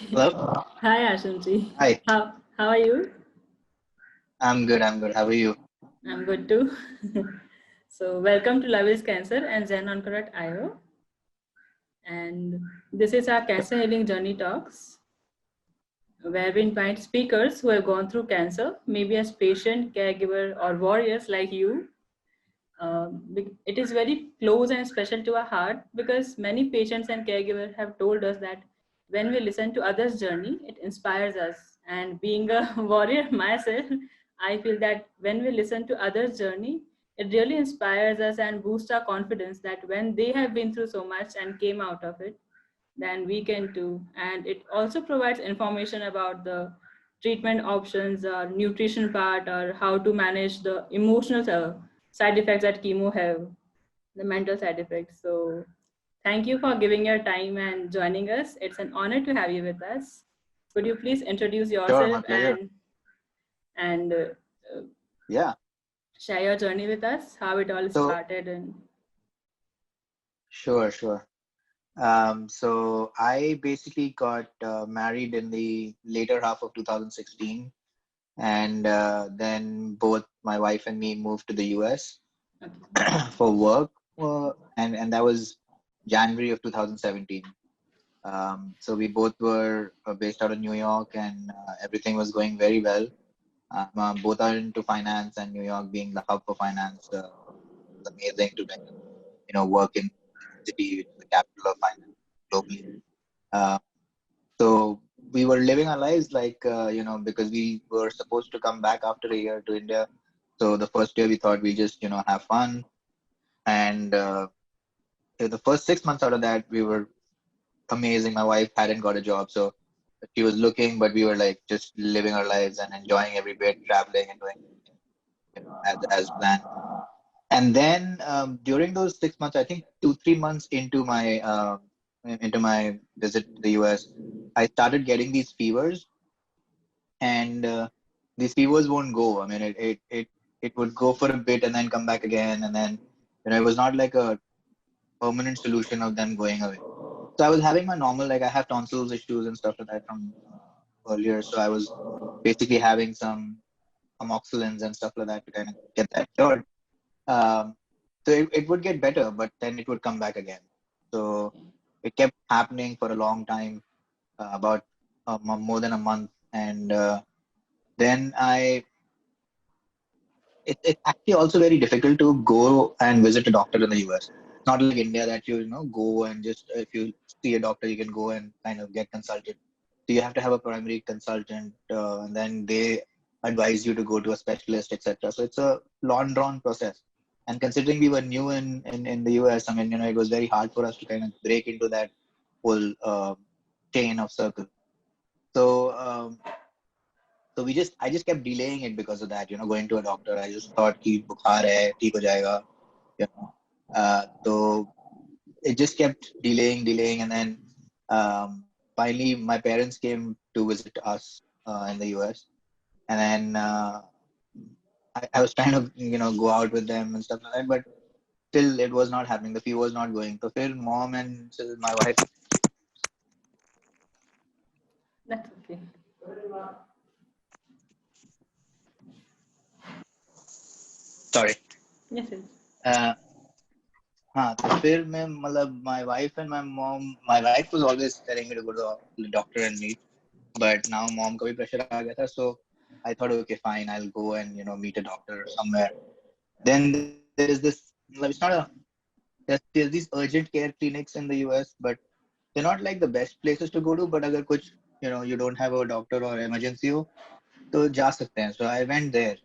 Hello. Hi Aashim Joy. Hi. How are you? I'm good. I'm good. How are you? I'm good too. So welcome to Love is Cancer and Zen IO. And this is our Cancer Healing Journey Talks, where we invite speakers who have gone through cancer, maybe as patient, caregiver, or warriors like you. It is very close and special to our heart because many patients and caregivers have told us that when we listen to others' journey, it inspires us. And being a warrior myself, I feel that when we listen to others' journey, it really inspires us and boosts our confidence that when they have been through so much and came out of it, then we can too. And it also provides information about the treatment options or nutrition part or how to manage the emotional side effects that chemo have, the mental side effects. So thank you for giving your time and joining us. It's an honor to have you with us. Could you please introduce Sure, my yourself pleasure. and Yeah. share your journey with us, how it all So, started and sure. So I basically got married in the later half of 2016, and then both my wife and me moved to the US okay. for work, and that was January of 2017. So we both were based out of New York, and everything was going very well. Both are into finance, and New York being the hub for finance, was amazing to work in city, which is the capital of finance globally. Uh, so we were living our lives like, because we were supposed to come back after a year to India. So the first year we thought we just, have fun. And the first 6 months out of that, we were amazing. My wife hadn't got a job. So she was looking, but we were like just living our lives and enjoying every bit, traveling and doing, as planned. And then during those 6 months, I think 2, 3 months into my visit to the US, I started getting these fevers, and these fevers won't go. I mean, it would go for a bit and then come back again, and then it was not like a permanent solution of them going away. So I was having my normal, like I have tonsils issues and stuff like that from earlier. So I was basically having some amoxicillins and stuff like that to kind of get that cured. Um, so it would get better, but then it would come back again. So it kept happening for a long time, about more than a month. And then it's actually also very difficult to go and visit a doctor in the US. Not like India that go and just, if you see a doctor, you can go and kind of get consulted. So you have to have a primary consultant, and then they advise you to go to a specialist, etc. So it's a long drawn process. And considering we were new in the US, I mean, it was very hard for us to kind of break into that whole chain of circle. So I just kept delaying it because of that, going to a doctor. I just thought ki bukhar hai, theek ho jayega, you know. So it just kept delaying, and then finally my parents came to visit us in the US, and then I was trying to go out with them and stuff like that, but still it was not happening. The fee was not going. So फिर mom and my wife, That's okay. sorry. Yes, yes. Uh, हाँ तो फिर मैं मतलब my wife and my wife was always telling me to go to the doctor and meet, but now mom का भी pressure आ गया था, so I thought okay fine, I'll go and meet a doctor somewhere. Then there is this, मतलब it's not a, there's these urgent care clinics in the US, but they're not like the best places to go to, but अगर कुछ you don't have a doctor or emergency हो तो जा सकते हैं. So I went there,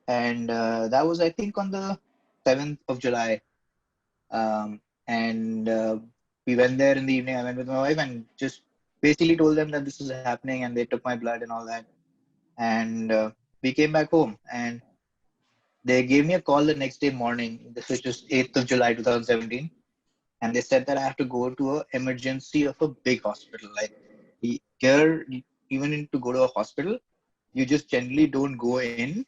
and that was I think on the 7th of July. And we went there in the evening. I went with my wife and just basically told them that this is happening, and they took my blood and all that. And we came back home, and they gave me a call the next day morning. This was just 8th of July 2017, and they said that I have to go to a emergency of a big hospital. Like here, even to go to a hospital, you just generally don't go in.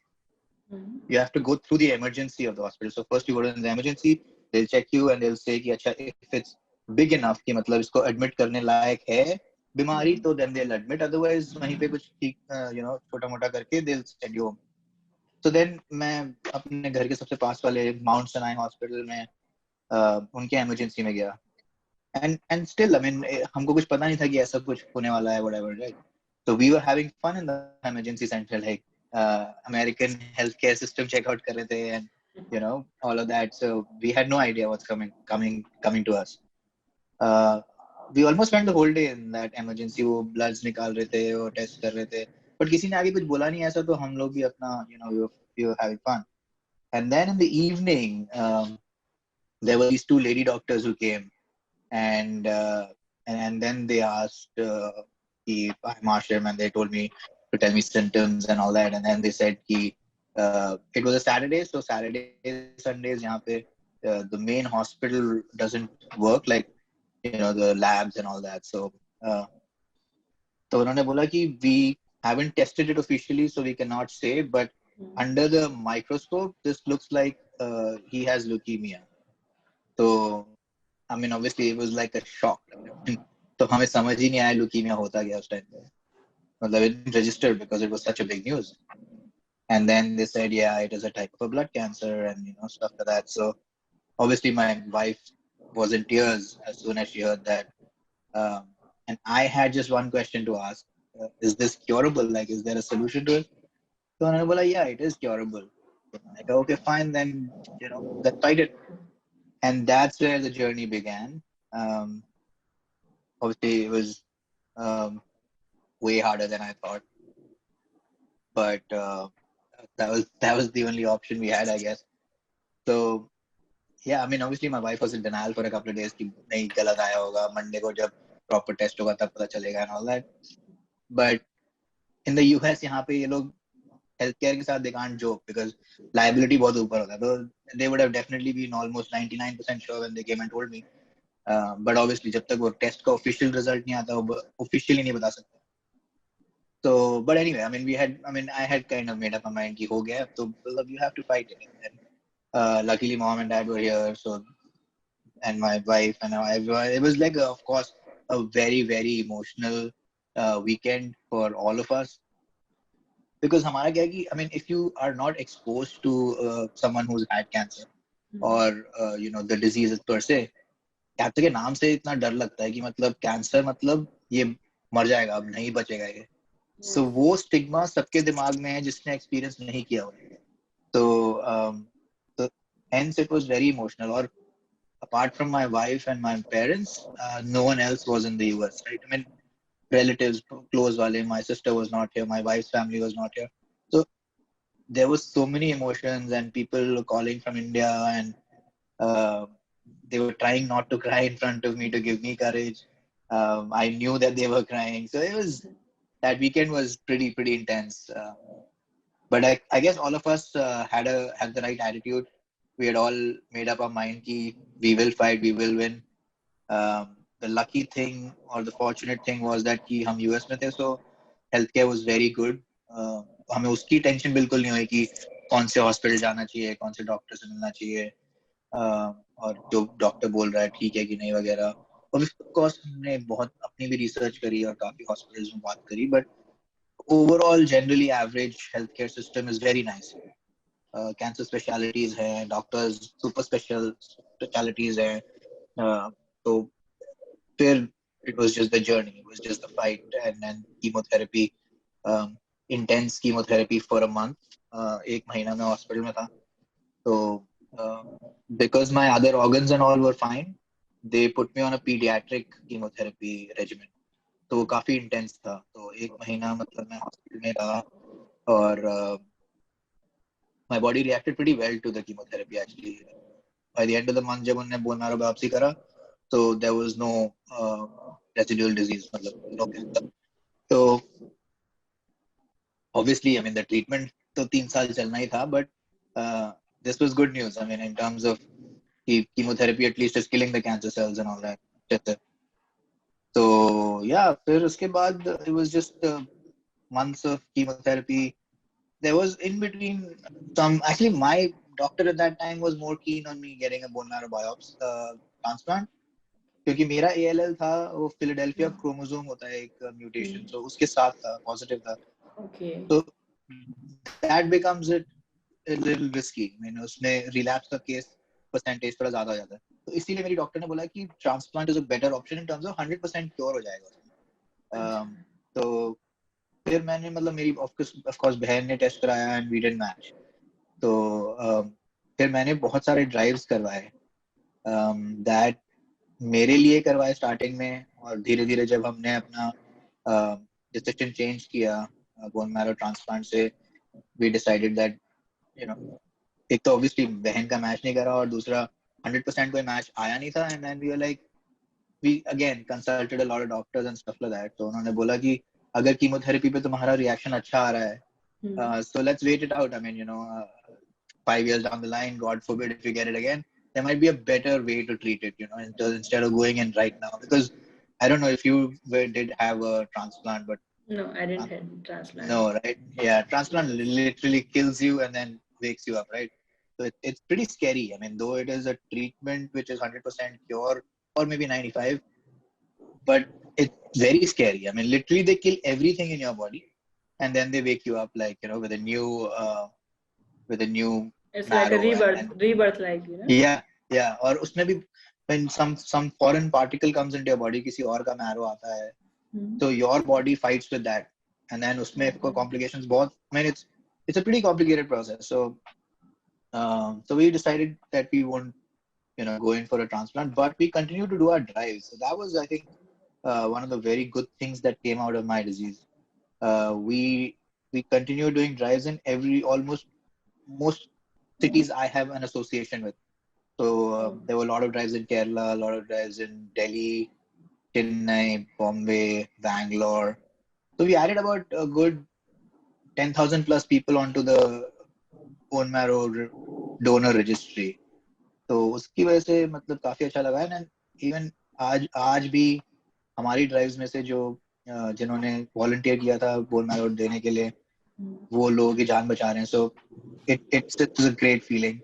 You have to go through the emergency of the hospital. So first you go to the emergency, they'll check you and they'll say कि अच्छा if it's big enough कि मतलब इसको admit करने लायक है, बीमारी तो then they'll admit, otherwise वहीं पे कुछ ठीक छोटा मोटा करके they'll send you home. So then मैं अपने घर के सबसे पास वाले माउंट सनाई हॉस्पिटल में उनके इमरजेंसी में गया. And still, I mean, हमको कुछ पता नहीं था कि ऐसा कुछ होने वाला है, whatever, right? So we were having fun in the emergency center, like American healthcare system check out कर रहे थे, and all of that. So we had no idea what's coming to us. Uh, we almost spent the whole day in that emergency. वो bloods निकाल रहे थे, वो test कर रहे थे, but किसी ने आगे कुछ बोला नहीं ऐसा, तो हम लोग भी अपना we were having fun. And then in the evening, there were these two lady doctors who came, and then they asked if I'm Aashim, and they told me to tell me symptoms and all that, and then they said it was a Saturday, so Saturdays, Sundays यहाँ पे the main hospital doesn't work, like the labs and all that. So तो उन्होंने बोला कि we haven't tested it officially, so we cannot say, but under the microscope this looks like he has leukemia. So I mean, obviously it was like a shock. तो हमें समझ ही नहीं आया leukemia होता क्या उस टाइम पे. मतलब it didn't register because it was such a big news. And then they said, yeah, it is a type of a blood cancer and stuff like that. So obviously my wife was in tears as soon as she heard that. And I had just one question to ask: is this curable? Like, is there a solution to it? So I was like, yeah, it is curable. I go, okay, fine, then let's fight it. And that's where the journey began. Obviously, it was way harder than I thought, but that was the only option we had, I guess. So yeah, I mean, obviously, my wife was in denial for a couple of days कि नहीं गलत आया होगा, Monday को जब proper test होगा तब पता चलेगा and all that. But in the US यहाँ पे ये लोग healthcare के साथ they can't joke because liability बहुत ऊपर होता है. So they would have definitely been almost 99% sure when they came and told me. But obviously जब तक वो test का official result नहीं आता, वो officially नहीं बता सकते. So, but anyway, I mean, I had kind of made up my mind कि हो गया, so you have to fight it. And luckily, mom and dad were here, so, and my wife and everyone. It was like, of course, a very, very emotional weekend for all of us. Because हमारा क्या है कि, I mean, if you are not exposed to someone who's had cancer or the disease per se, cancer के नाम से इतना डर लगता है कि मतलब कैंसर मतलब ये मर जाएगा, अब नहीं बचेगा ये. So वो स्टिग्मा सबके दिमाग में है जिसने एक्सपीरियंस नहीं किया हुआ. So hence it was very emotional. Or apart from my wife and my parents, no one else was in the US, right? I mean, relatives, close wale, my sister was not here, my wife's family was not here. So there was so many emotions and people calling from India, and they were trying not to cry in front of me to give me courage. I knew that they were crying. So that weekend was pretty intense. But I guess all of us had the right attitude. We had all made up our mind that we will fight, we will win. The lucky thing or the fortunate thing was that कि हम US में थे, so healthcare was very good. हमें उसकी tension बिल्कुल नहीं हुई कि कौन से हॉस्पिटल जाना चाहिए, कौन से डॉक्टर से मिलना चाहिए, और जो डॉक्टर बोल रहा है ठीक है कि नहीं वगैरह. और ऑफ कोर्स हमने बहुत अपनी भी रिसर्च करी और काफी हॉस्पिटल्स में बात करी, but overall generally average healthcare system is very nice. Cancer specialties हैं, doctors super specialities हैं. So फिर it was just the journey, it was just the fight, and then chemotherapy, intense chemotherapy for a month. एक महीना मैं hospital में था. So because my other organs and all were fine, they put me on a pediatric chemotherapy regimen. तो वो काफी intense था. तो एक महीना मतलब मैं हॉस्पिटल में रहा, और my body reacted pretty well to the chemotherapy actually. By the end of the month जब उन्होंने bone marrow biopsy करा, so there was no residual disease, मतलब no cancer. So obviously, I mean, the treatment तो 3 साल चलना ही था, but this was good news. I mean, in terms of chemotherapy at least is killing the cancer cells and all that. So yeah, फिर उसके बाद it was just months of chemotherapy. There was in between actually my doctor at that time was more keen on me getting a bone marrow biopsy transplant. क्योंकि मेरा ALL था, वो Philadelphia chromosome होता है एक म्यूटेशन, तो उसके साथ था, पॉजिटिव था. Okay. तो that becomes it a little risky. I mean, उसमें relapse का केस परसेंटेज थोड़ा ज्यादा हो जाता है. तो इसीलिए मेरी डॉक्टर ने बोला कि transplant is a better option in terms of 100% cure हो जाएगा उसमें. तो फिर मैंने मतलब मेरी ऑफ कोर्स बहन ने टेस्ट कराया एंड वी डिडंट मैच. तो फिर मैंने बहुत सारे ड्राइव्स करवाए, दैट मेरे लिए करवाए स्टार्टिंग में, और धीरे धीरे जब हमने अपना डिसीजन चेंज किया बोन मैरो ट्रांसप्लांट से, we decided that you know, एक तो ऑब्वियसली बहन का मैच नहीं करा, और दूसरा 100% कोई मैच आया नहीं था. And then we were like, we again consulted a lot of doctors and stuff like that. तो उन्होंने बोला कि अगर कीमोथेरेपी पे तुम्हारा रिएक्शन अच्छा आ रहा है, so let's wait it out. I mean, 5 years down the line, God forbid, if you get it again, there might be a better way to treat it, instead of going in right now. Because I don't know if you did have a transplant, but No, I didn't have transplant. no, right? Yeah, transplant literally kills you and then wakes you up, right? So it's pretty scary. I mean, though it is a treatment which is 100% cure, or maybe 95, but it's very scary. I mean, literally they kill everything in your body, and then they wake you up like, with a new It's like a marrow. rebirth like, Yeah. और उसमें भी when some foreign particle comes into your body, किसी और का marrow आता है, so your body fights with that, and then उसमें complications बहुत, I mean, it's a pretty complicated process. So we decided that we won't go in for a transplant, but we continue to do our drives. So that was, I think, one of the very good things that came out of my disease. We continue doing drives in almost most cities I have an association with. So there were a lot of drives in Kerala, a lot of drives in Delhi, Chennai, Bombay, Bangalore. So we added about a good 10,000 plus people onto the bone marrow donor registry. तो उसकी वजह से मतलब काफी अच्छा लगा है. Even आज भी हमारी ड्राइव्स में से जो जिन्होंने वॉलंटियर किया था बोन मैरो देने के लिए, वो लोगों की जान बचा रहे हैं. So it's a great feeling.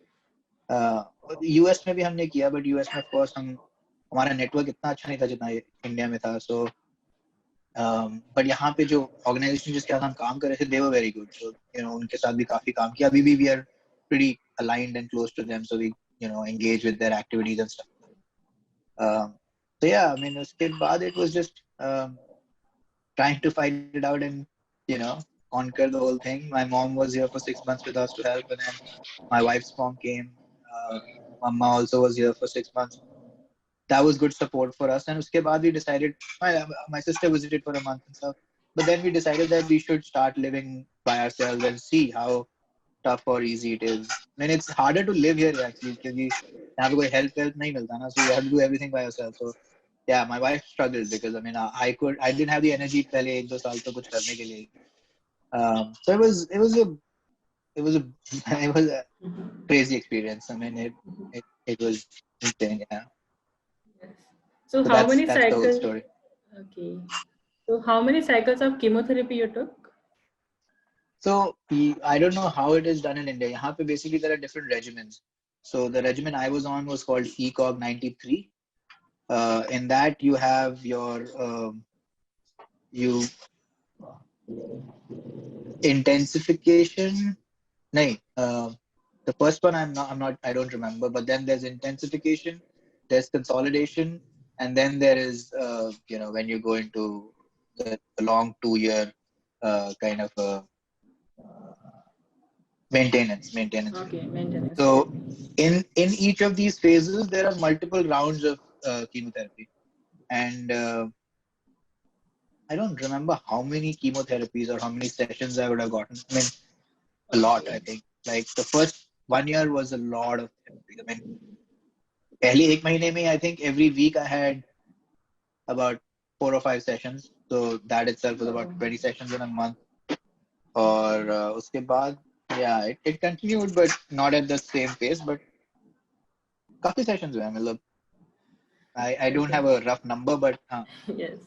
US में भी हमने किया, बट यूएस में ऑफ कोर्स हमारा नेटवर्क इतना अच्छा नहीं था जितना इंडिया में था. सो बट यहाँ पे जो ऑर्गेनाइजेशन जिसके साथ हम काम कर रहे थे, दे वर वेरी गुड. सो उनके साथ भी काफी काम किया. अभी भी we are pretty aligned and close to them, so we engage with their activities and stuff. So yeah, I mean, उसके बाद it was just trying to fight it out and conquer the whole thing. My mom was here for 6 months with us to help, and then my wife's mom came. Mama also was here for 6 months. That was good support for us. And uske baad we decided, my sister visited for a month and stuff, but then we decided that we should start living by ourselves and see how tough or easy it is. I mean, it's harder to live here actually, क्योंकि यहाँ पे कोई help नहीं मिलता ना, so you have to do everything by yourself. So yeah, my wife struggled because I mean, I didn't have the energy पहले 1-2 साल तो कुछ करने के लिए. So it was a crazy experience. I mean, it was insane. Yeah. Yes. So So how many that's the whole cycles? story. Okay. So how many cycles of chemotherapy you took? So I don't know how it is done in India. यहाँ पे basically there are different regimens. So the regimen I was on was called ECOG 93. In that you have your you intensification. No, the first one I don't remember. But then there's intensification, there's consolidation, and then there is when you go into the long 2 year kind of maintenance. Okay, maintenance. So in each of these phases, there are multiple rounds of chemotherapy, and I don't remember how many chemotherapies or how many sessions I would have gotten. I mean, a lot. I think like the first 1 year was a lot of therapy. I mean, पहले एक महीने में I think every week I had about 4 or 5 sessions. So that itself was about 20 sessions in a month. और उसके बाद yeah, it continued, but not at the same pace. But काफी sessions हुए. मतलब I don't have a rough number, but Yes.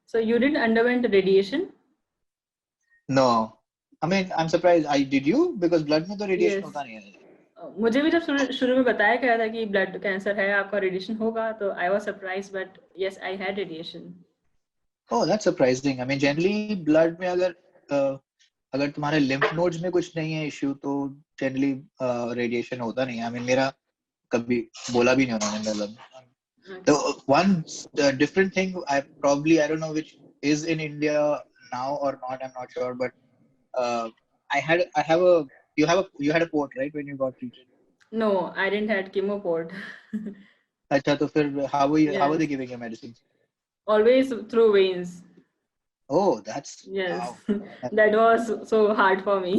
So you didn't underwent radiation? no. I mean, I'm surprised. Did you? Because blood में तो radiation Yes. होता नहीं है. मुझे भी जब शुरू में बताया गया था कि ब्लड कैंसर है, आपका रेडिएशन होगा, तो I was surprise, but yes I had radiation. Oh, that's surprising. I mean, generally blood में अगर तुम्हारे lymph nodes में कुछ नहीं है इश्यू तो generally radiation होता नहीं है. I mean, मेरा कभी बोला भी नहीं उन्होंने मतलब. The Okay. one different thing I don't know which is in India now or not, I'm not sure, but uh, I have a you had a port, right, when you got treated? No, I didn't had chemo port. अच्छा तो फिर how are they Yes, giving you medicines? always through veins. Oh, that's Yes, wow. that was so hard for me.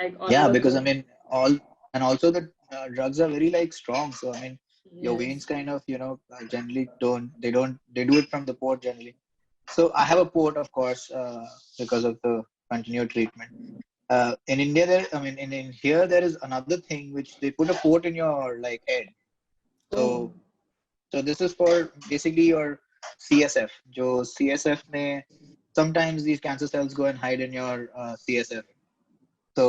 Like Yeah, almost. because I mean, also the drugs are very like strong. So I mean, your Yes. veins kind of generally they do it from the port generally. So I have a port, of course, because of the continued treatment. In India, in here there is another thing which they put a port in your like head. Oh. So this is for basically your CSF. Jo CSF may sometimes these cancer cells go and hide in your CSF. So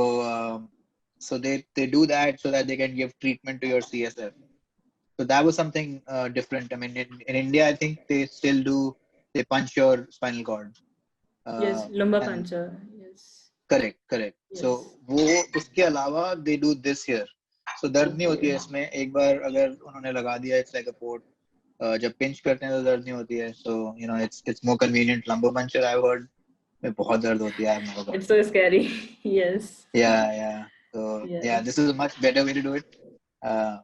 they do that so that they can give treatment to your CSF. So that was something different. I mean, in India, I think they still do. They punch your spinal cord. Yes, lumbar And puncture. Yes. correct. So Yes. वो उसके अलावा they do this here. So दर्द नहीं होती Okay. है इसमें. एक बार अगर उन्होंने लगा दिया, it's like a port. जब pinch करते हैं तो दर्द नहीं होती है. So it's more convenient. Lumbar puncture I've heard में बहुत दर्द होती है. I've never got It's it. so scary. Yes. Yeah. So yeah, this Yes. is a much better way to do it. Uh,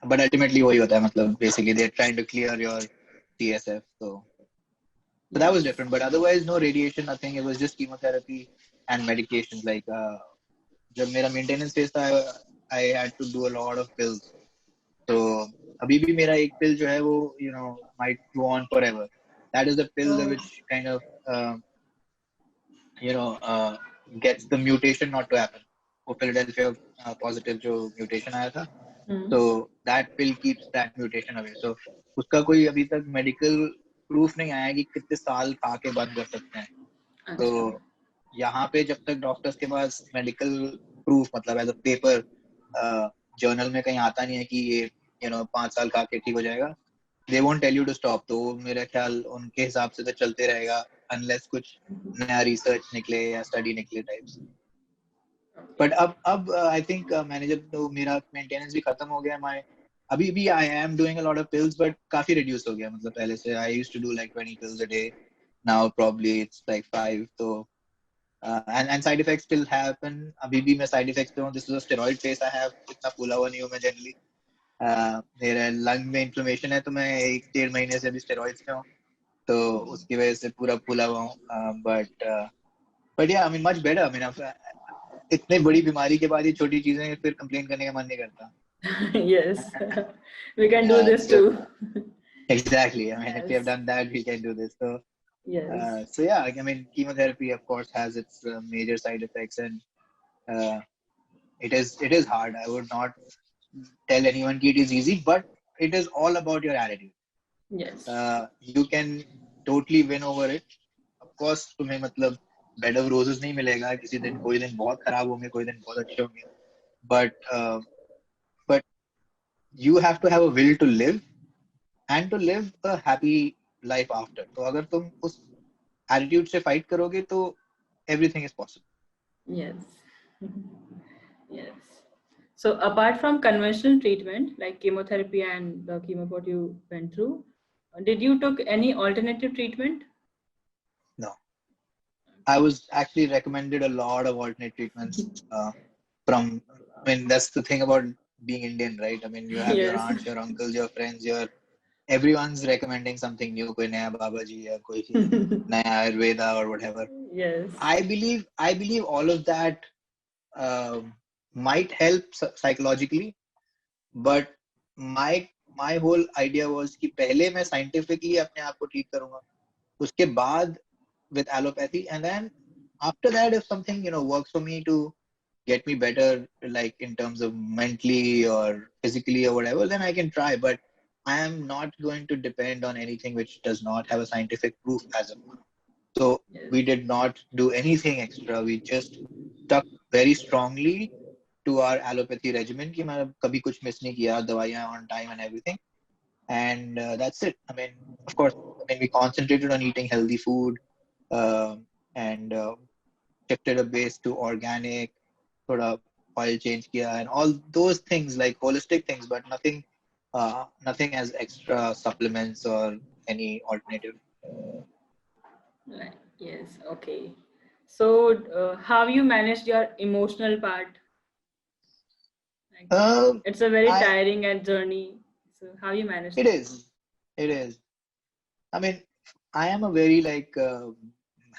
but ultimately वही होता है मतलब basically they're trying to clear your CSF. So that was Yes. different. But otherwise no radiation, nothing. It was just chemotherapy and medications. Like जब मेरा maintenance phase था, I had to do a lot of pills. So अभी भी मेरा एक pill जो है वो might go on forever. That is the pill Oh. which kind of you know uh, gets the mutation not to happen. वो Philadelphia positive जो mutation आया था. Hmm. So that pill keeps that mutation away. So उसका कोई अभी तक medical proof नहीं आया कि कितने साल खा के बंद कर सकते हैं. तो अच्छा. यहाँ पे जब तक डॉक्टर्स के पास मेडिकल प्रूफ मतलब एज अ पेपर जर्नल में कहीं आता नहीं है कि ये 5 साल खा के ठीक हो जाएगा, they won't tell you to stop. तो मेरा ख्याल उनके हिसाब से तो चलते रहेगा अनलेस कुछ नया रिसर्च निकले या स्टडी निकले टाइप्स. Okay. बट अब आई थिंक मैंने जब तो मेरा मेंटेनेंस भी खत्म हो गया. मैं अभी भी I am doing a lot of pills but काफी रिड्यूस हो गया. मतलब पहले से I used to do like 20 pills a day. Now probably it's like 5. तो and side effects still happen. अभी भी मैं side effects पे हूँ. This is a steroid phase I have. इतना फूला हुआ नहीं हूँ मैं generally. मेरे लंग में इन्फ्लेमेशन है तो मैं 1-1.5 महीने से अभी स्टेरॉइड्स पे हूँ. तो उसकी वजह से पूरा फूला हुआ हूँ. बट या I mean much better. I mean इतने बड़ी बीमारी के बाद ये छोटी चीजें फिर कंप्लेन करने का मन नहीं करता. Yes. We can do this So too. exactly. I mean, if we have Yes. done that, we can do this. Yes. So yeah, I mean, chemotherapy of course has its major side effects, and uh, it is hard. I would not tell anyone that it is easy, but it is all about your attitude. Yes. You can totally win over it. Of course, तुम्हें मतलब bed of roses नहीं मिलेगा. किसी दिन कोई दिन बहुत खराब होंगे, कोई दिन बहुत अच्छे होंगे. But you have to have a will to live and to live a happy life after. तो अगर तुम उस attitude से fight करोगे तो everything is possible. Yes. Yes. So apart from conventional treatment like chemotherapy and the chemo what you went through, did you took any alternative treatment? No, I was actually recommended a lot of alternate treatments from. I mean, that's the thing about being Indian, right? I mean, you have your Yes. aunts, your uncles, your friends, your everyone's recommending something new. कोई नया बाबा जी या कोई नया Ayurveda or whatever. Yes. I believe all of that might help psychologically, but my my whole idea was कि पहले मैं scientifically अपने आप को ठीक करूंगा, उसके बाद with allopathy, and then after that if something works for me to get me better like in terms of mentally or physically or whatever, then I can try. But I am not going to depend on anything which does not have a scientific proof as of now. So Yes. we did not do anything extra. We just stuck very strongly to our allopathy regimen कि मैंने कभी कुछ miss नहीं किया, दवाइयाँ on time and everything. And that's it. I mean, of course, I mean, we concentrated on eating healthy food, and shifted a base to organic, sort of oil change kiya, and all those things, like holistic things, but nothing as extra supplements or any alternative. Yes, okay. So, how you managed your emotional part? Like, Um, it's a very I tiring and journey. So, how you managed it it? is, it is. I mean, I am a very like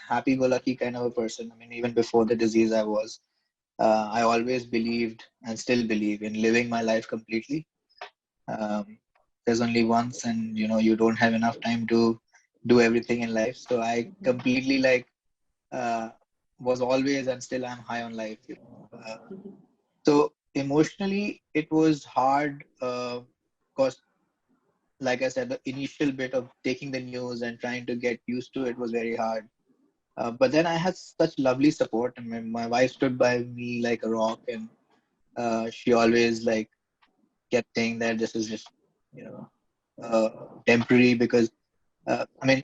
happy-go-lucky kind of a person. I mean, even before the disease, I was. I always believed and still believe in living my life completely. There's only once, and you don't have enough time to do everything in life. So I completely like uh, was always and still am high on life. So emotionally, it was hard because, like I said, the initial bit of taking the news and trying to get used to it was very hard. But then I had such lovely support. I mean, my wife stood by me like a rock, and she always like kept saying that this is just you know uh, temporary because I mean,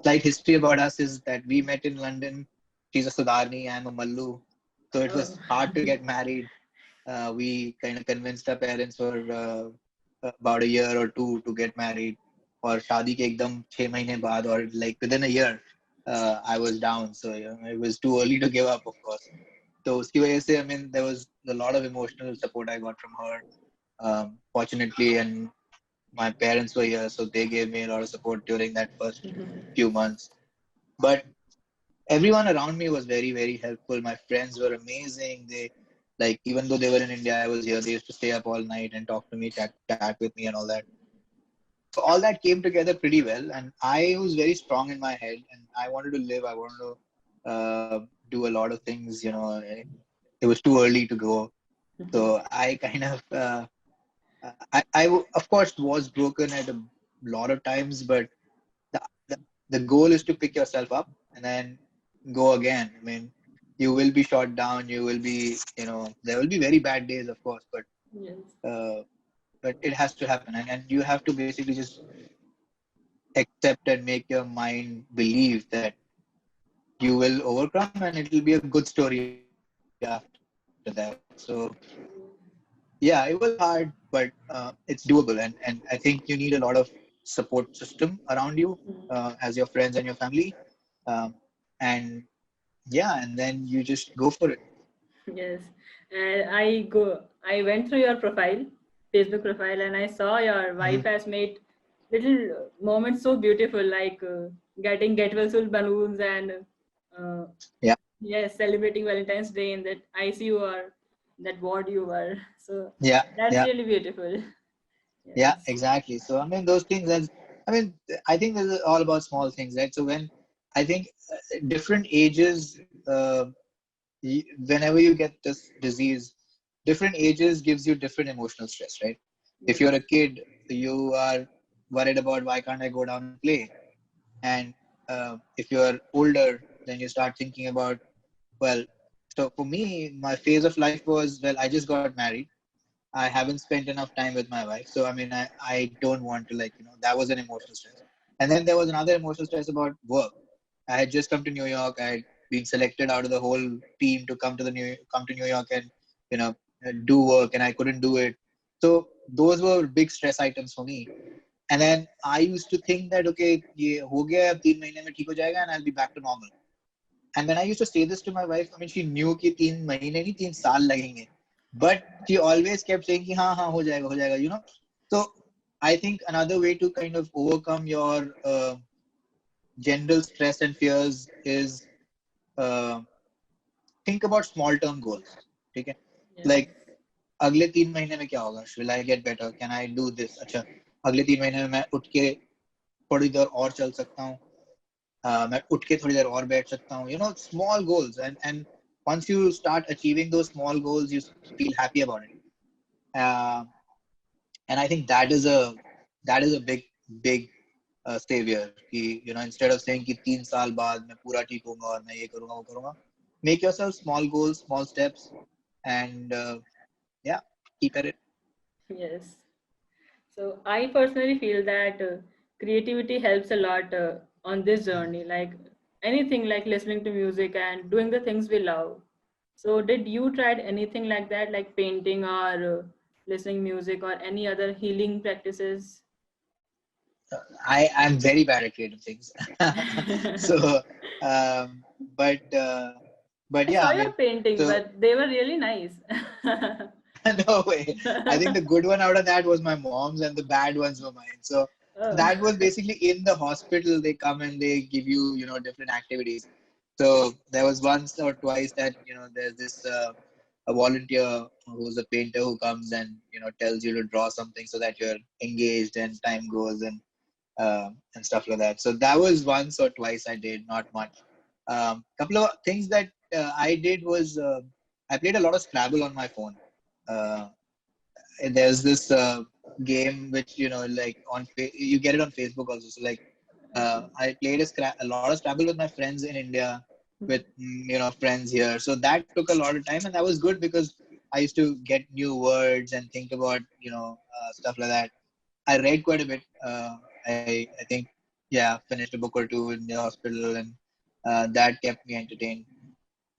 slight history about us is that we met in London. She's a Sudarni, I'm a Mallu, so it Oh, was hard to get married. We kind of convinced our parents for about a year or two to get married. Or शादी के एकदम 6 महीने बाद, or like within a year, I was down. So it was too early to give up, of course. So उसकी वजह से, I mean, there was a lot of emotional support I got from her, fortunately, and my parents were here, so they gave me a lot of support during that first few months. But everyone around me was very, very helpful. My friends were amazing. They, like, even though they were in India, I was here. They used to stay up all night and talk to me, chat with me, and all that. So all that came together pretty well, and I was very strong in my head, and I wanted to live. I wanted to do a lot of things. It was too early to go, so I kind of, of course was broken at a lot of times, but the, the the goal is to pick yourself up and then go again. I mean, you will be shot down. You will be, there will be very bad days, of course, yes. uh, but it has to happen, and you have to basically just accept and make your mind believe that you will overcome, and it will be a good story after that. So yeah, it was hard, but it's doable, and I think you need a lot of support system around you, as your friends and your family, um, and yeah, and then you just go for it. Yes, and I went through your profile, Facebook profile, and I saw your wife Mhm. has made little moments so beautiful, like getting get well soon balloons and uh, Yeah, yes, celebrating Valentine's Day in that ICU or that ward you were. So yeah, that's yeah, really beautiful. yeah, Yes. exactly. So I mean, those things. I mean, I think this is all about small things, right? So when I think different ages, whenever you get this disease, different ages gives you different emotional stress, right? If Yes. you're a kid, you are worried about why can't I go down and play, and if you're older, then you start thinking about, well, so for me, my phase of life was, well, I just got married. I haven't spent enough time with my wife. So, I mean, I don't want to, like, that was an emotional stress. And then there was another emotional stress about work. I had just come to New York. I had been selected out of the whole team to come to New York and, do work, and I couldn't do it. So those were big stress items for me. And then I used to think that, okay, ये हो गया, अब 3 महीने में ठीक हो जाएगा, and I'll be back to normal. And when I used to say this to my wife, I mean, she knew कि 3 महीने नहीं 3 साल लगेंगे. But she always kept saying कि हाँ हाँ हो जाएगा. So I think another way to kind of overcome your general stress and fears is uh, think about small term goals. ठीक है? Yes. Like अगले 3 महीने में क्या होगा? Will I get better? Can I do this? अच्छा, अगले 3 महीने में मैं उठ के थोड़ी देर और चल सकता हूँ. मैं उठ के थोड़ी देर और बैठ सकता हूँ. Small goals, and once you start achieving those small goals, you feel happy about it. Uh, and I think that is a big savior. कि instead of saying कि 3 साल बाद मैं पूरा ठीक होऊंगा और मैं ये करूंगा वो करूंगा, make yourself small goals, small steps, and keep at it. Yes. So I personally feel that creativity helps a lot on this journey. Like anything like listening to music and doing the things we love. So did you tried anything like that, like painting or listening music or any other healing practices? I'm very bad at creative things. So, um, but uh, but I yeah, saw I your mean, paintings, so but they were really nice. no way. I think the good one out of that was my mom's, and the bad ones were mine. So Oh. that was basically in the hospital. They come and they give you, different activities. So there was once or twice that, there's this a volunteer who's a painter who comes and tells you to draw something so that you're engaged and time goes and stuff like that. So that was once or twice I did, not much. Couple of things that I did was I played a lot of Scrabble on my phone. Uh, there's this game which like you get it on Facebook also. So like Okay. I played a lot of Scrabble with my friends in India, with friends here. So that took a lot of time, and that was good because I used to get new words and think about stuff like that. I read quite a bit. I think, yeah, finished a book or two in the hospital, and that kept me entertained.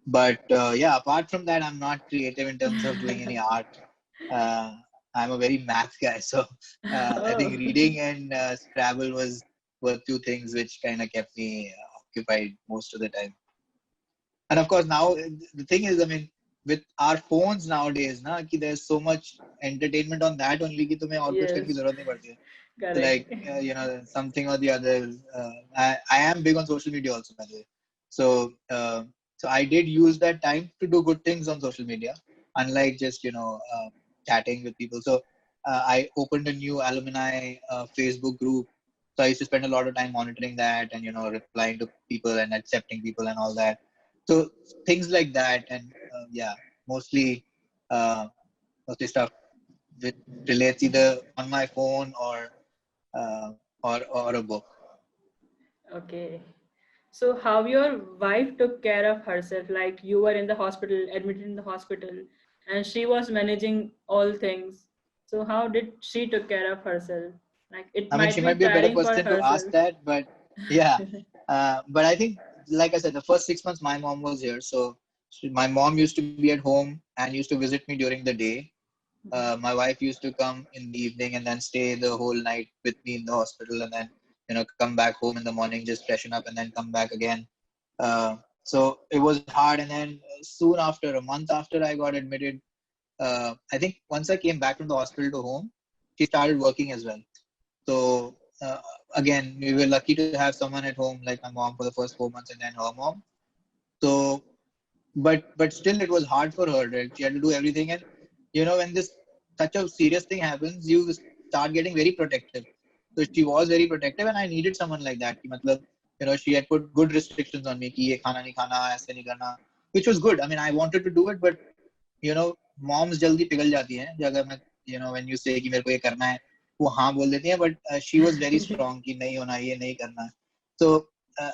But yeah, apart from that, I'm not creative in terms of doing any art. Uh, I'm a very math guy, so I think Oh. reading and Scrabble were two things which kind of kept me occupied most of the time. And of course, now the thing is, I mean, with our phones nowadays, na, कि there's so much entertainment on that only कि तुम्हें और कुछ करने की Yes. जरूरत नहीं पड़ती है. So Correct. like something or the other. I am big on social media also, by the way. So so I did use that time to do good things on social media, unlike just chatting with people. So I opened a new alumni Facebook group. So I used to spend a lot of time monitoring that and replying to people and accepting people and all that. So things like that, and yeah, mostly uh, mostly stuff which relates either on my phone uh, or a book. Okay. So how your wife took care of herself, like you were in the hospital, admitted in the hospital, and she was managing all things. So how did she took care of herself? Like it I mean, she might be might be a better tiring for person to ask herself. that, but yeah. But I think, like I said, the first 6 months my mom was here, so my mom used to be at home and used to visit me during the day. My wife used to come in the evening and then stay the whole night with me in the hospital, and then come back home in the morning, just freshen up, and then come back again. So it was hard, and then soon after, a month after I got admitted, I think once I came back from the hospital to home, she started working as well. So again, we were lucky to have someone at home like my mom for the first 4 months, and then her mom. So, but still, it was hard for her. Right? She had to do everything, and when this such a serious thing happens, you start getting very protective. So she was very protective, and I needed someone like that. कि मतलब, she had put good restrictions on me कि ये खाना नहीं खाना, ऐसे नहीं करना, which was good. I mean, I wanted to do it, but moms जल्दी पिघल जाती हैं. अगर मैं when you say कि मेरे को ये करना है, वो हाँ बोल देती हैं, but she was very strong कि नहीं होना, ये नहीं करना. So uh,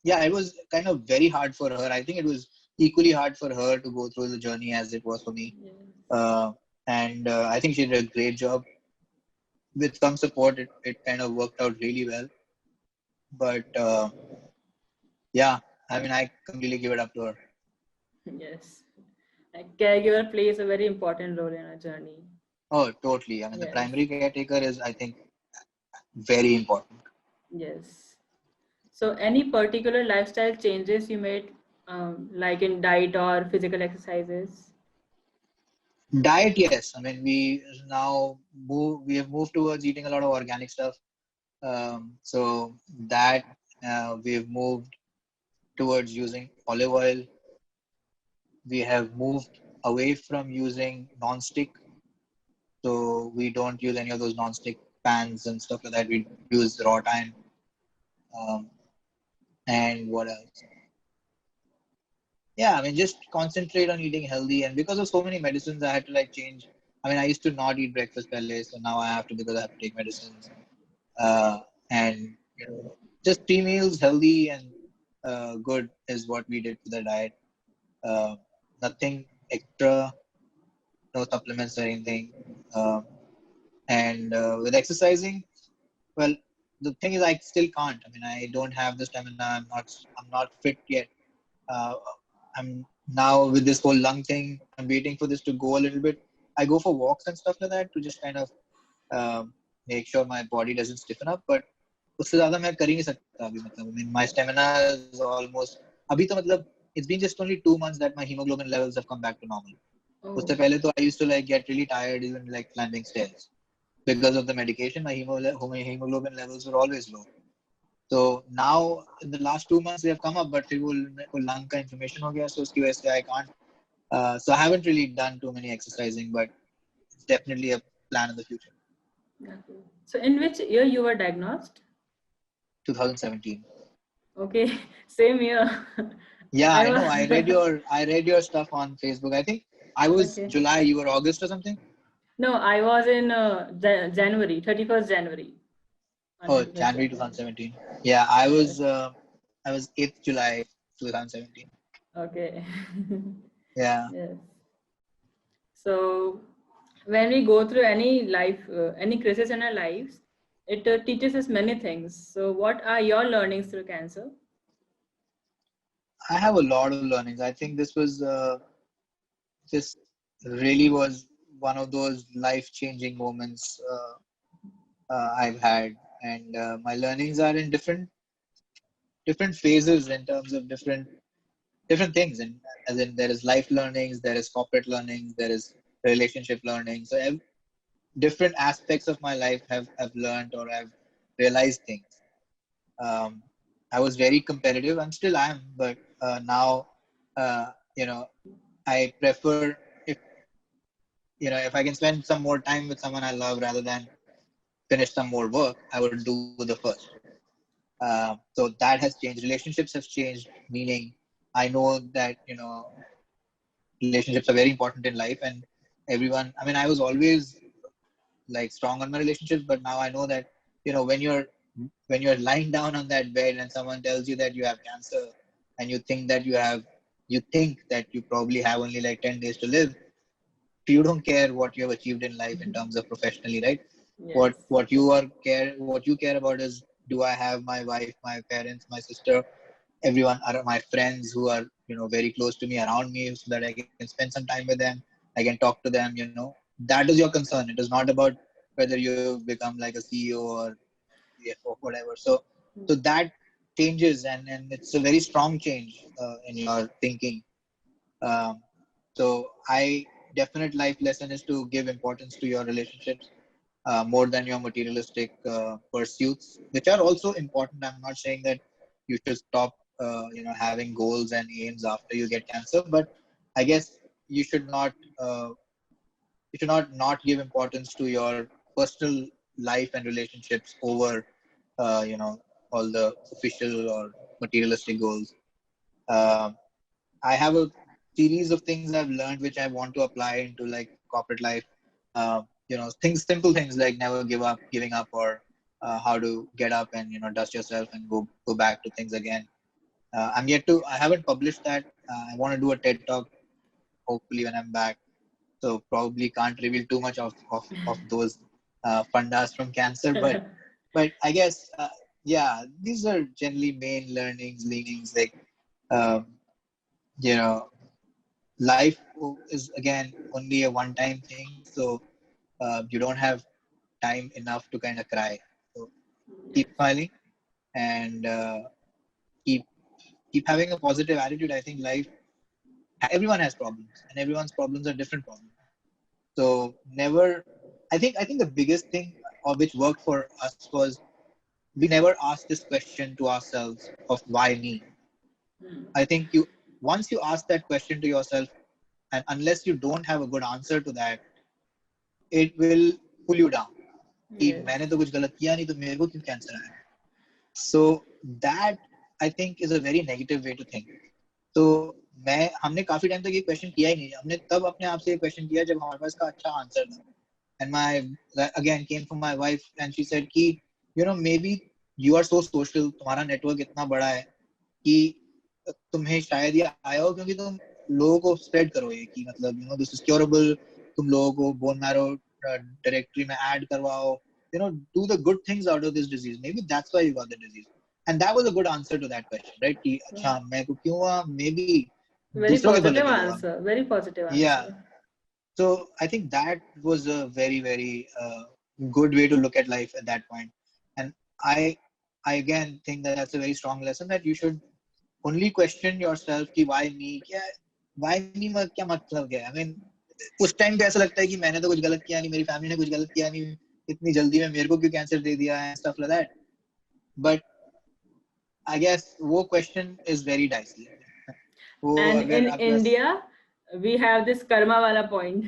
yeah, it was kind of very hard for her. I think it was equally hard for her to go through the journey as it was for me. Yes. Uh, and I think she did a great job. With some support, it kind of worked out really well. But yeah, I mean, I completely give it up to her. Yes. Like caregiver plays a very important role in a journey. Oh, totally. I mean, the Yes. primary caretaker is, I think, very important. Yes. So any particular lifestyle changes you made, like in diet or physical exercises? Diet, yes. I mean, we have moved towards eating a lot of organic stuff. So that we've moved towards using olive oil. We have moved away from using non-stick, so we don't use any of those non-stick pans and stuff like that. We use raw time. Um, and what else? Yeah, I mean, just concentrate on eating healthy. And because of so many medicines, I had to like change. I mean, I used to not eat breakfast pehle, so now I have to because I have to take medicines. And just 3 meals, healthy and good is what we did for the diet. Uh, Nothing extra. no supplements or anything. And with exercising, well, the thing is, I still can't. I mean, I don't have the stamina. I'm not fit yet. Uh, I'm now with this whole lung thing. I'm waiting for this to go a little bit. I go for walks and stuff like that to just kind of make sure my body doesn't stiffen up. But उससे ज़्यादा मैं कर ही नहीं सकता अभी मतलब. I mean, my stamina is almost अभी तो मतलब it's been just only 2 months that my hemoglobin levels have come back to normal. Oh, उससे पहले तो I used to like get really tired even like climbing stairs because of the medication. My hemoglobin levels were always low. So now in the last 2 months they have come up, but फिर वो lung का inflammation हो गया, so उसकी वजह से I can't. So I haven't really done too many exercising, but it's definitely a plan in the future. okay. So in which year you were diagnosed? 2017. Okay, same year. Yeah, I I was know. I read your stuff on Facebook. I think I was okay. July, you were August or something. No, I was in January, 31st January. On Oh, 31st January January. 2017. Yeah, I Yes. was I was 8th July 2017. Okay. Yeah. Yes. So when we go through any life, any crisis in our lives, it teaches us many things. So what are your learnings through cancer? I have a lot of learnings. I think this really was one of those life-changing moments I've had, and my learnings are in different phases in terms of different things. And as in, there is life learnings, there is corporate learnings, there is relationship learning. So different aspects of my life have learned or I've realized things. Um, I was very competitive and still am, but now, uh, you know, I prefer if if I can spend some more time with someone I love rather than finish some more work, I would do the first. So that has changed. Relationships have changed. Meaning, I know that relationships are very important in life, and everyone. I mean, I was always like strong on my relationships, but now I know that when you're lying down on that bed and someone tells you that you have cancer, and you think that you probably have only like 10 days to live. You don't care what you have achieved in life in terms of professionally, right? what Yes. what you care about is, do I have my wife, my parents, my sister, everyone are my friends who are very close to me, around me, so that I can spend some time with them, I can talk to them. That is your concern. It is not about whether you become like a CEO or CFO, whatever. So that changes, and it's a very strong change in your thinking. um, so I definite life lesson is to give importance to your relationships more than your materialistic pursuits, which are also important. I'm not saying that you should stop, having goals and aims after you get cancer, but I guess you should not give importance to your personal life and relationships over, all the official or materialistic goals. Um I have a series of things I've learned which I want to apply into like corporate life. Simple things like never giving up, or how to get up and dust yourself and go back to things again. I haven't published that. I want to do a TED talk hopefully when I'm back. So probably can't reveal too much of those fundas from cancer, but I guess yeah, these are generally main learnings, leanings like. Um, you know Life is again only a one-time thing, so you don't have time enough to kind of cry. So keep smiling, and keep keep having a positive attitude. I think everyone has problems, and everyone's problems are different problems. So never. I think the biggest thing which worked for us was we never asked this question to ourselves of why me. Hmm. I think you once you ask that question to yourself, and unless you don't have a good answer to that, it will pull you down कि Yes. मैंने तो कुछ गलत किया नहीं तो मेरे को क्यों कैंसर आया. So that I think is a very negative way to think. तो हमने काफी टाइम तक ये क्वेश्चन किया ही नहीं. हमने तब अपने आप से ये क्वेश्चन किया जब हमारे पास का अच्छा आंसर था. And my again came from my wife, and she said कि maybe you are so social, तुम्हारा नेटवर्क इतना बड़ा है कि तुम्हें शायद ये आया हो क्योंकि तुम लोगों को स्प्रेड करो ये कि मतलब this is curable, तुम लोगों को bone marrow directory में add करवाओ, do the good things out of this disease. Maybe that's why you got the disease. And that was a good answer to that question, right? कि अच्छा मेरे को क्यों हुआ? Maybe Very दूसरों के भले positive के लिए हुआ. answer. Very positive Yeah. answer. So I think that was a very, very good way to look at life at that point. And I, I again think that that's a very strong lesson, that you should only question yourself कि why me? Why me? क्या मतलब क्या? I mean, उस time पे ऐसा लगता है कि मैंने तो कुछ गलत किया नहीं, मेरी फैमिली ने कुछ गलत किया नहीं, इतनी जल्दी में मेरे को क्यों कैंसर दे दिया है, stuff like that. But I guess वो question is very dicey. वो And अगर in आपके पास India, we have this karma wala point.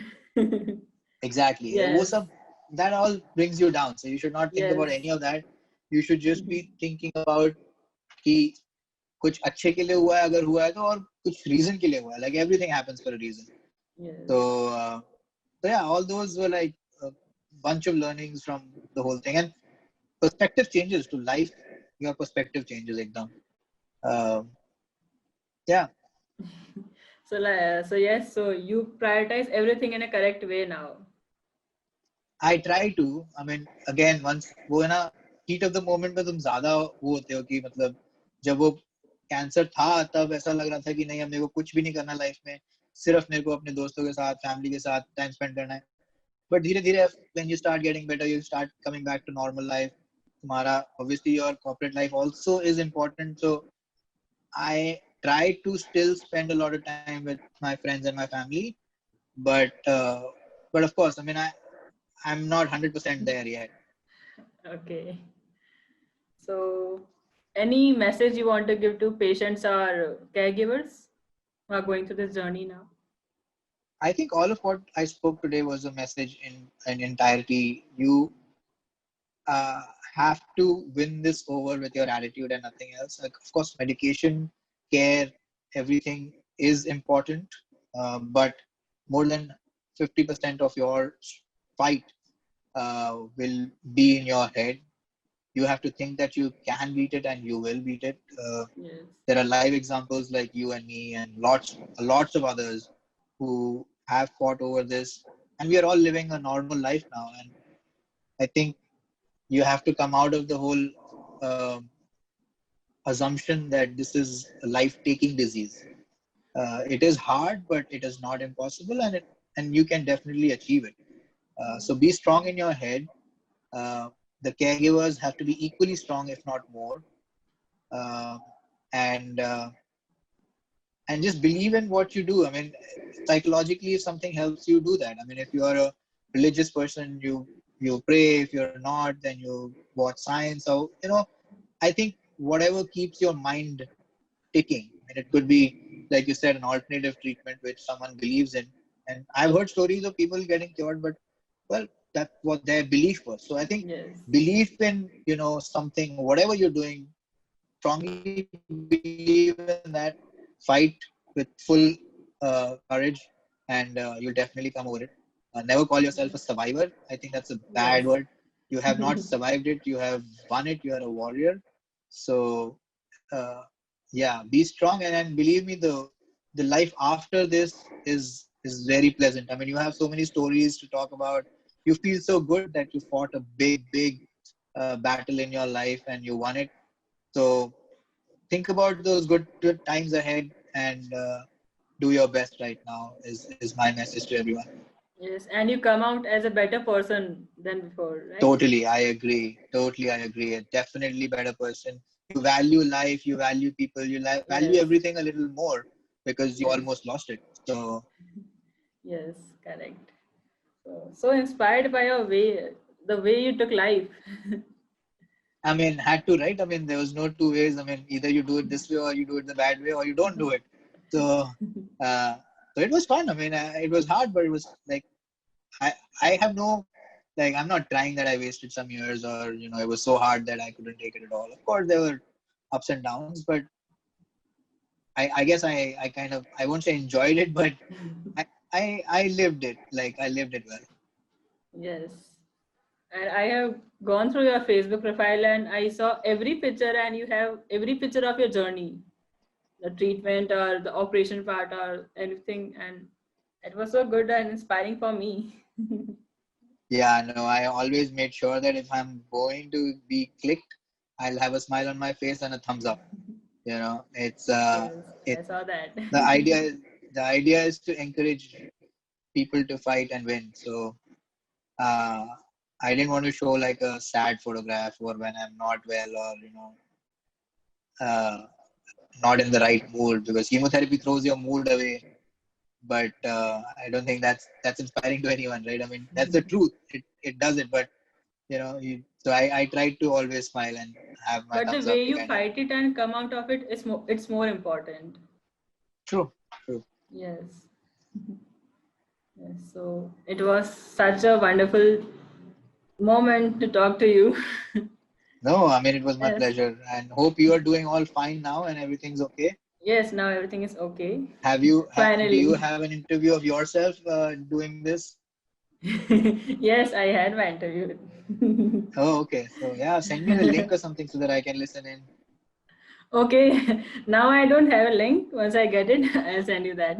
exactly वो Yes. सब, that all brings you down. So you should not think about Yes. any of that. You should just be thinking about कि कुछ अच्छे के लिए हुआ है, अगर हुआ है तो, और कुछ reason के लिए हुआ है. Like everything happens for a reason. Yes. So yeah, all those were like a bunch of learnings from the whole thing, and perspective changes to life. Your perspective changes एकदम. Yeah. So yes, so you prioritize everything in a correct way now. I try to. I mean, again, once वो है ना, heat of the moment में तुम ज्यादा वो होते हो कि मतलब जब वो कैंसर था तब ऐसा लग रहा था कि नहीं, अब मेरे को कुछ भी नहीं करना लाइफ में, सिर्फ मेरे को अपने दोस्तों के साथ, फैमिली के साथ टाइम स्पेंड करना है. बट धीरे धीरे when you start getting better, you start coming back to normal life. तुम्हारा obviously your corporate life also is important. So I try to still spend a lot of time with my friends and my family, but of course, I mean, I'm not 100% there yet. Okay. So any message you want to give to patients or caregivers who are going through this journey now? I think all of what I spoke today was a message in entirety. You uh, have to win this over with your attitude and nothing else. Like, of course, medication, care, everything is important, but more than 50% of your fight will be in your head. You have to think that you can beat it and you will beat it. Yes. There are live examples like you and me and lots of others who have fought over this, and we are all living a normal life now. And I think you have to come out of the whole assumption that this is a life-taking disease. It is hard, but it is not impossible, and you can definitely achieve it. So be strong in your head. Uh, the caregivers have to be equally strong, if not more, uh, and uh, and just believe in what you do. I mean, psychologically, if something helps you, do that. I mean, if you are a religious person, you pray. If you're not, then you watch science. So I think whatever keeps your mind ticking. I mean, it could be, like you said, an alternative treatment which someone believes in. And I've heard stories of people getting cured, but well, that's what their belief was. So I think Yes. belief in something, whatever you're doing, strongly believe in that. Fight with full courage, and you'll definitely come over it. Never call yourself a survivor. I think that's a bad Yes. word. You have not survived it. You have won it. You are a warrior. So yeah, be strong, and believe me, the life after this is very pleasant. I mean, you have so many stories to talk about. You feel so good that you fought a big battle in your life and you won it. So think about those good times ahead, and do your best right now is my message to everyone. Yes. And you come out as a better person than before, right? Totally, I agree. Totally, I agree. A definitely better person. You value life, you value people, you value Yes. everything a little more because you Yes. almost lost it. So, Yes. Correct. So inspired by your way, the way you took life. I mean, had to, right? I mean, there was no two ways. I mean, either you do it this way or you do it the bad way or you don't do it. So, uh, so it was fun. I mean, it was hard, but it was like, I, I have no, like, I'm not trying that I wasted some years or, it was so hard that I couldn't take it at all. Of course, there were ups and downs, but I guess I kind of, I won't say enjoyed it, but I lived it. Like, I lived it well. Yes. And I have gone through your Facebook profile and I saw every picture, and you have every picture of your journey, the treatment or the operation part or anything, and It was so good and inspiring for me. Yeah, no, I always made sure that if I'm going to be clicked, I'll have a smile on my face and a thumbs up. You know, Yes, I it saw that. the idea the idea is to encourage people to fight and win. So uh, I didn't want to show like a sad photograph or when I'm not well or uh, not in the right mood because chemotherapy throws your mood away. But I don't think that's inspiring to anyone, right? I mean, that's the truth. It does it, but so I try to always smile and have my But the thumbs way up to you kind of fight it and come out of it is it's more important. true, true. Yes. Yes. So it was such a wonderful moment to talk to you. No, I mean it was my Yes. pleasure, and hope you are doing all fine now and everything's okay. Yes, now everything is okay. Do you Finally. have an interview of yourself doing this? Yes, I had my interview. Oh, okay. So yeah, send me the link or something so that I can listen in. Okay, now I don't have a link. Once I get it, I'll send you that.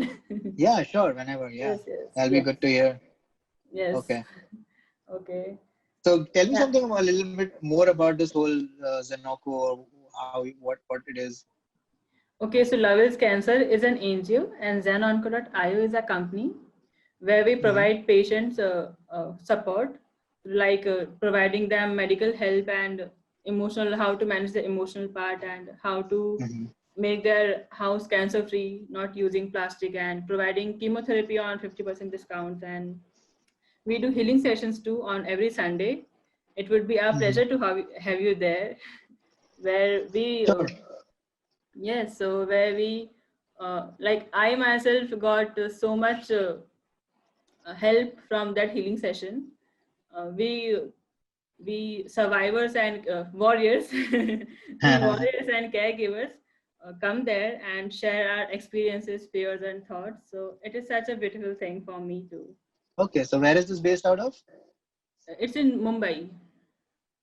Yeah, sure, whenever. Yeah, Yes, yes, that'll be yes, good to hear. yes. Okay. Okay. So tell me Yeah. something a little bit more about this whole Zenoko or what it is. Okay, so Lowell's Cancer is an NGO and ZenOnco.io is a company where we Mm-hmm. provide patients support, like providing them medical help and emotional, how to manage the emotional part and how to Mm-hmm. make their house cancer free, not using plastic, and providing chemotherapy on 50% discounts. And we do healing sessions too on every Sunday. It would be our Mm-hmm. pleasure to have you there, where we Sure. yes, so where we like I myself got so much help from that healing session. We survivors and warriors, we warriors and caregivers come there and share our experiences, fears, and thoughts. So it is such a beautiful thing for me too. Okay, so where is this based out of? It's in Mumbai.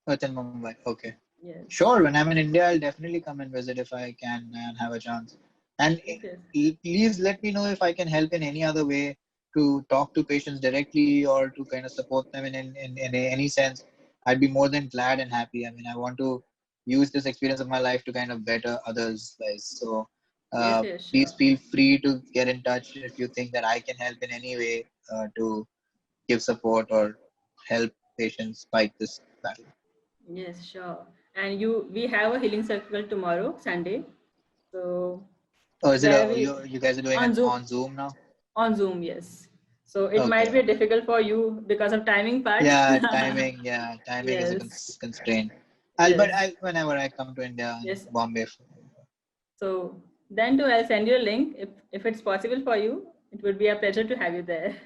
Oh, it's in Mumbai. Okay. Yes. Sure, when I'm in India, I'll definitely come and visit if I can and have a chance. And Yes. Yes. please let me know if I can help in any other way to talk to patients directly or to kind of support them in any sense. I'd be more than glad and happy. I mean, I want to use this experience of my life to kind of better others' lives. So Yes. Yes. please Sure. feel free to get in touch if you think that I can help in any way to give support or help patients fight this battle. Yes. Sure. And we have a healing circle tomorrow, Sunday. So Oh, is it where we you guys are doing on it Zoom. on Zoom now? On Zoom, yes. So it Okay, might be okay. difficult for you because of timing part. Yeah, timing is a Yes, constraint. yes, Whenever I come to India and yes. Bombay. So then too, I'll send you a link if it's possible for you. It would be a pleasure to have you there.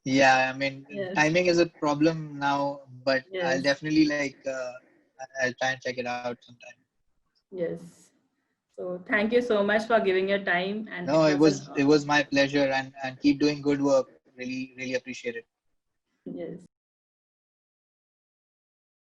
Yeah, I mean, Yes, timing is a problem now, but I'll yes, definitely I'll try and check it out sometime. yes. So thank you so much for giving your time, and No, it was an it was my pleasure and keep doing good work. Really, really appreciate it. yes.